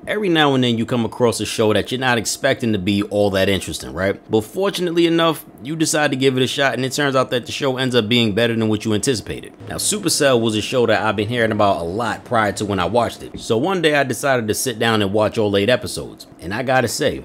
Every now and then you come across a show that you're not expecting to be all that interesting, right? But fortunately enough, you decide to give it a shot and it turns out that the show ends up being better than what you anticipated. Now, SUPACELL was a show that I've been hearing about a lot prior to when I watched it. So one day I decided to sit down and watch all 8 episodes. And I gotta say,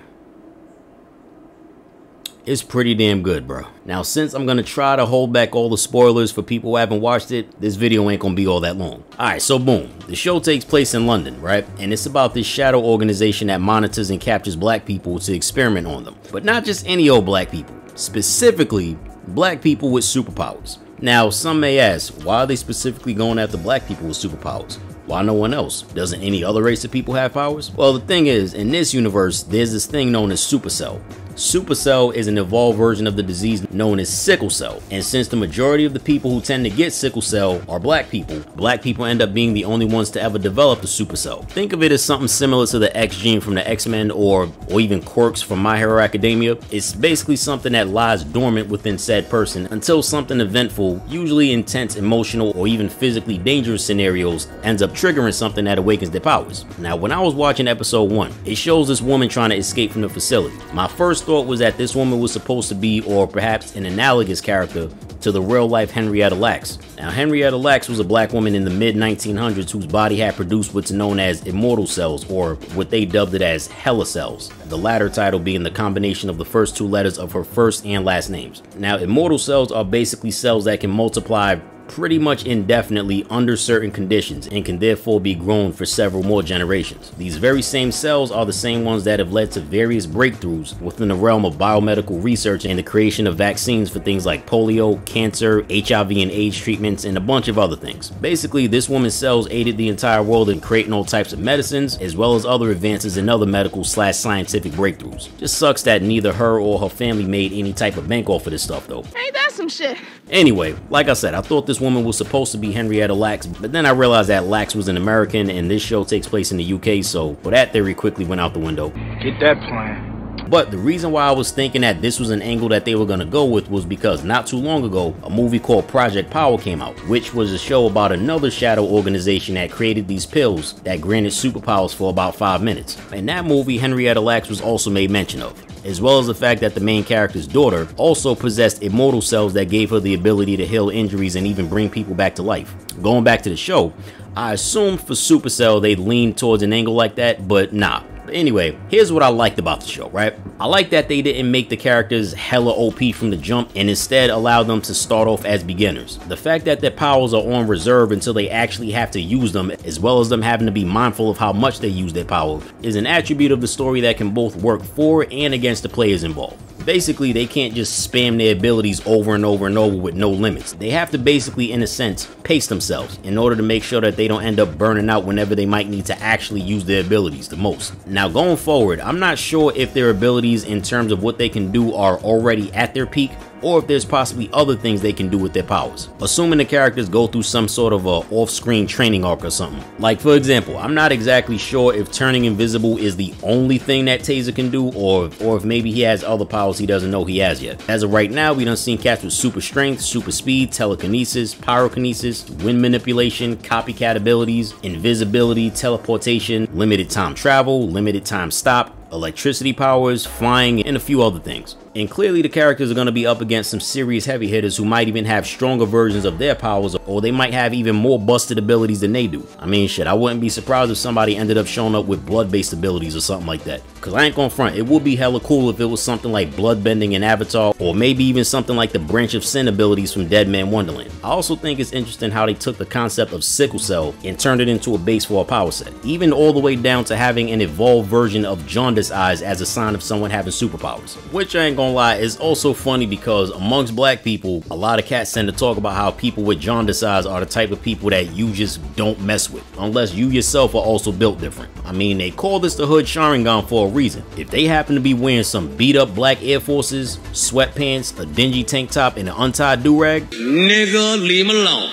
it's pretty damn good, bro. Now, since I'm gonna try to hold back all the spoilers for people who haven't watched it, this video ain't gonna be all that long. Alright, so boom. The show takes place in London, right? And it's about this shadow organization that monitors and captures black people to experiment on them. But not just any old black people. Specifically, black people with superpowers. Now, some may ask, why are they specifically going after black people with superpowers? Why no one else? Doesn't any other race of people have powers? Well, the thing is, in this universe, there's this thing known as SUPACELL. SUPACELL is an evolved version of the disease known as sickle cell. And since the majority of the people who tend to get sickle cell are black people end up being the only ones to ever develop the supercell. Think of it as something similar to the X gene from the X-Men or even quirks from My Hero Academia. It's basically something that lies dormant within said person until something eventful, usually intense, emotional, or even physically dangerous scenarios ends up triggering something that awakens their powers. Now, when I was watching episode 1, it shows this woman trying to escape from the facility. My first thought was that this woman was supposed to be, or perhaps an analogous character, to the real-life Henrietta Lacks. Now, Henrietta Lacks was a black woman in the mid-1900s whose body had produced what's known as immortal cells, or what they dubbed it as Hella cells, the latter title being the combination of the first 2 letters of her first and last names. Now, immortal cells are basically cells that can multiply pretty much indefinitely under certain conditions and can therefore be grown for several more generations. These very same cells are the same ones that have led to various breakthroughs within the realm of biomedical research and the creation of vaccines for things like polio, cancer, HIV and AIDS treatments, and a bunch of other things. Basically, this woman's cells aided the entire world in creating all types of medicines, as well as other advances in other medical/scientific breakthroughs. Just sucks that neither her or her family made any type of bank off of this stuff though. Ain't that some shit? Anyway, like I said, I thought this woman was supposed to be Henrietta Lacks, but then I realized that Lacks was an American and this show takes place in the UK, so that theory quickly went out the window. Get that plan. But the reason why I was thinking that this was an angle that they were going to go with was because not too long ago, a movie called Project Power came out, which was a show about another shadow organization that created these pills that granted superpowers for about 5 minutes. In that movie, Henrietta Lacks was also made mention of, as well as the fact that the main character's daughter also possessed immortal cells that gave her the ability to heal injuries and even bring people back to life. Going back to the show, I assumed for SUPACELL they'd lean towards an angle like that, but nah. But anyway, here's what I liked about the show, right? I like that they didn't make the characters hella OP from the jump and instead allowed them to start off as beginners. The fact that their powers are on reserve until they actually have to use them, as well as them having to be mindful of how much they use their power, is an attribute of the story that can both work for and against the players involved. Basically, they can't just spam their abilities over and over and over with no limits. They have to basically, in a sense, pace themselves in order to make sure that they don't end up burning out whenever they might need to actually use their abilities the most. Now, going forward, I'm not sure if their abilities in terms of what they can do are already at their peak, or if there's possibly other things they can do with their powers, assuming the characters go through some sort of a off-screen training arc or something. Like, for example, I'm not exactly sure if turning invisible is the only thing that Taser can do, or if maybe he has other powers he doesn't know he has yet. As of right now, we done seen cats with super strength, super speed, telekinesis, pyrokinesis, wind manipulation, copycat abilities, invisibility, teleportation, limited time travel, limited time stop, electricity powers, flying, and a few other things. And clearly the characters are going to be up against some serious heavy hitters who might even have stronger versions of their powers, or they might have even more busted abilities than they do. I mean, shit, I wouldn't be surprised if somebody ended up showing up with blood-based abilities or something like that. Cause I ain't gonna front, it would be hella cool if it was something like bloodbending in Avatar, or maybe even something like the Branch of Sin abilities from Dead Man Wonderland. I also think it's interesting how they took the concept of sickle cell and turned it into a base for a power set, even all the way down to having an evolved version of jaundice eyes as a sign of someone having superpowers. Which I ain't gonna lie is also funny because amongst black people, a lot of cats tend to talk about how people with jaundice eyes are the type of people that you just don't mess with, unless you yourself are also built different. I mean, they call this the Hood Sharingan for a reason. If they happen to be wearing some beat up black Air Forces, sweatpants, a dingy tank top, and an untied do-rag, nigga, leave him alone.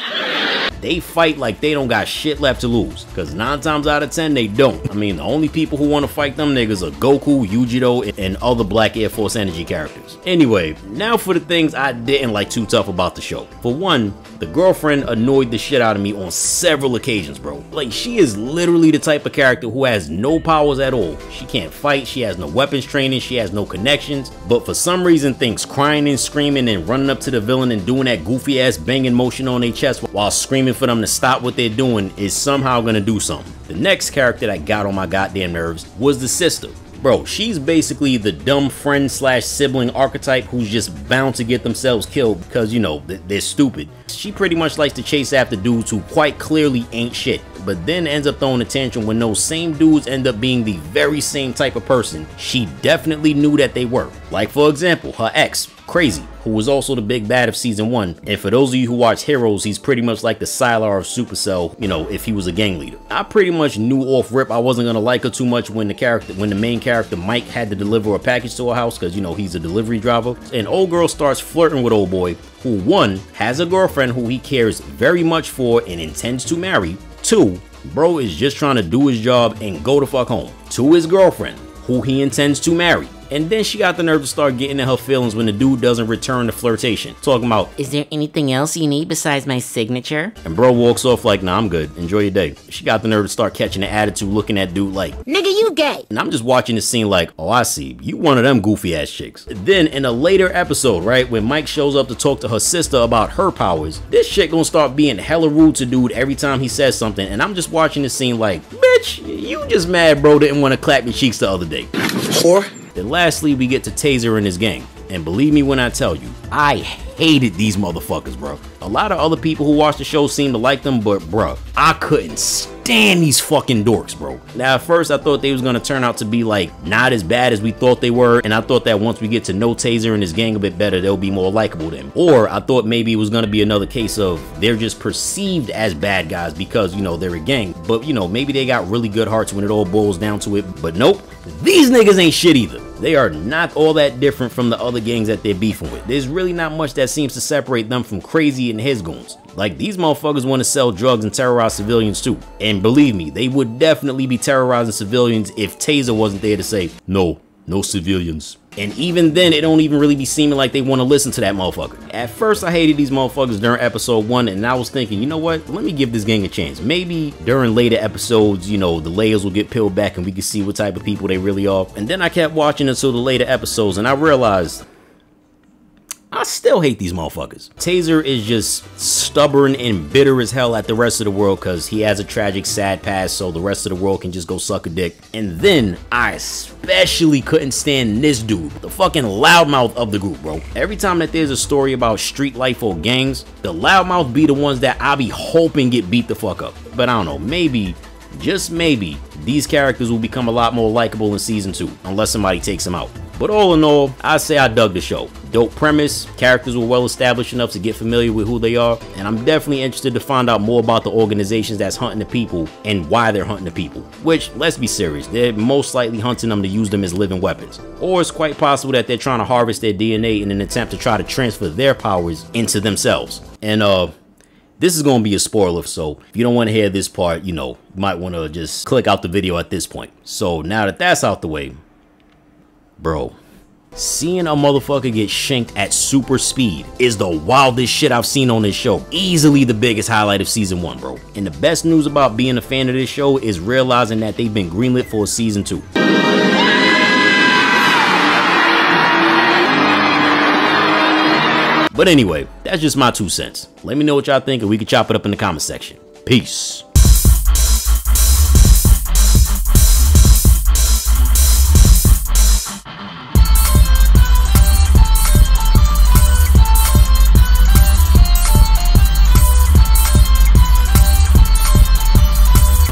they fight like they don't got shit left to lose, cause 9 times out of 10 they don't. I mean, the only people who want to fight them niggas are Goku, Yujiro, and other Black Air Force Energy characters. Anyway, now for the things I didn't like too tough about the show. For one, the girlfriend annoyed the shit out of me on several occasions, bro. Like, she is literally the type of character who has no powers at all. She can't fight, she has no weapons training, she has no connections, but for some reason thinks crying and screaming and running up to the villain and doing that goofy ass banging motion on their chest while screaming for them to stop what they're doing is somehow gonna do something. The next character that got on my goddamn nerves was the sister. Bro, she's basically the dumb friend slash sibling archetype who's just bound to get themselves killed because, you know, they're stupid. She pretty much likes to chase after dudes who quite clearly ain't shit, but then ends up throwing a tantrum when those same dudes end up being the very same type of person she definitely knew that they were. Like, for example, her ex, Crazy, who was also the big bad of season 1, and for those of you who watch Heroes, he's pretty much like the Sylar of SUPACELL, you know, if he was a gang leader. I pretty much knew off rip I wasn't gonna like her too much when the main character Mike had to deliver a package to her house, because, you know, he's a delivery driver, and old girl starts flirting with old boy, who 1, has a girlfriend who he cares very much for and intends to marry. 2, bro is just trying to do his job and go the fuck home to his girlfriend, who he intends to marry. And then she got the nerve to start getting in her feelings when the dude doesn't return the flirtation. Talking about, is there anything else you need besides my signature? And bro walks off like, nah, I'm good. Enjoy your day. She got the nerve to start catching the attitude looking at dude like, nigga, you gay. And I'm just watching the scene like, oh, I see. You one of them goofy ass chicks. Then in a later episode, right, when Mike shows up to talk to her sister about her powers, this shit gonna start being hella rude to dude every time he says something. And I'm just watching the scene like, bitch, you just mad bro didn't want to clap your cheeks the other day. Whore. Then lastly, we get to Taser and his gang. And believe me when I tell you, I hated these motherfuckers, bro. A lot of other people who watch the show seem to like them, but bro, I couldn't stand these fucking dorks, bro. Now at first I thought they was gonna turn out to be like not as bad as we thought they were, and I thought that once we get to know Taser and his gang a bit better, they'll be more likable than. Or I thought maybe it was gonna be another case of they're just perceived as bad guys because, you know, they're a gang. But, you know, maybe they got really good hearts when it all boils down to it. But nope, these niggas ain't shit either. They are not all that different from the other gangs that they're beefing with. There's really not much that seems to separate them from Crazy and his goons. Like, these motherfuckers want to sell drugs and terrorize civilians too. And believe me, they would definitely be terrorizing civilians if Taser wasn't there to say, no civilians. And even then, it don't even really be seeming like they want to listen to that motherfucker. At first, I hated these motherfuckers during episode 1, and I was thinking, you know what? Let me give this gang a chance. Maybe during later episodes, you know, the layers will get peeled back and we can see what type of people they really are. And then I kept watching until the later episodes, and I realized I still hate these motherfuckers. Taser is just stubborn and bitter as hell at the rest of the world because he has a tragic, sad past, so the rest of the world can just go suck a dick. And then I especially couldn't stand this dude, the fucking loudmouth of the group, bro. Every time that there's a story about street life or gangs, the loudmouth be the ones that I be hoping get beat the fuck up. But I don't know, maybe, just maybe, these characters will become a lot more likable in season 2, unless somebody takes them out. But all in all, I say I dug the show. Dope premise, characters were well established enough to get familiar with who they are, and I'm definitely interested to find out more about the organizations that's hunting the people and why they're hunting the people. Which, let's be serious, they're most likely hunting them to use them as living weapons. Or it's quite possible that they're trying to harvest their DNA in an attempt to try to transfer their powers into themselves. And this is going to be a spoiler, so if you don't want to hear this part, you know, you might want to just click out the video at this point. So now that that's out the way, bro, seeing a motherfucker get shanked at super speed is the wildest shit I've seen on this show. Easily the biggest highlight of season 1, bro. And the best news about being a fan of this show is realizing that they've been greenlit for a season 2. But anyway, that's just my 2 cents. Let me know what y'all think and we can chop it up in the comment section. Peace.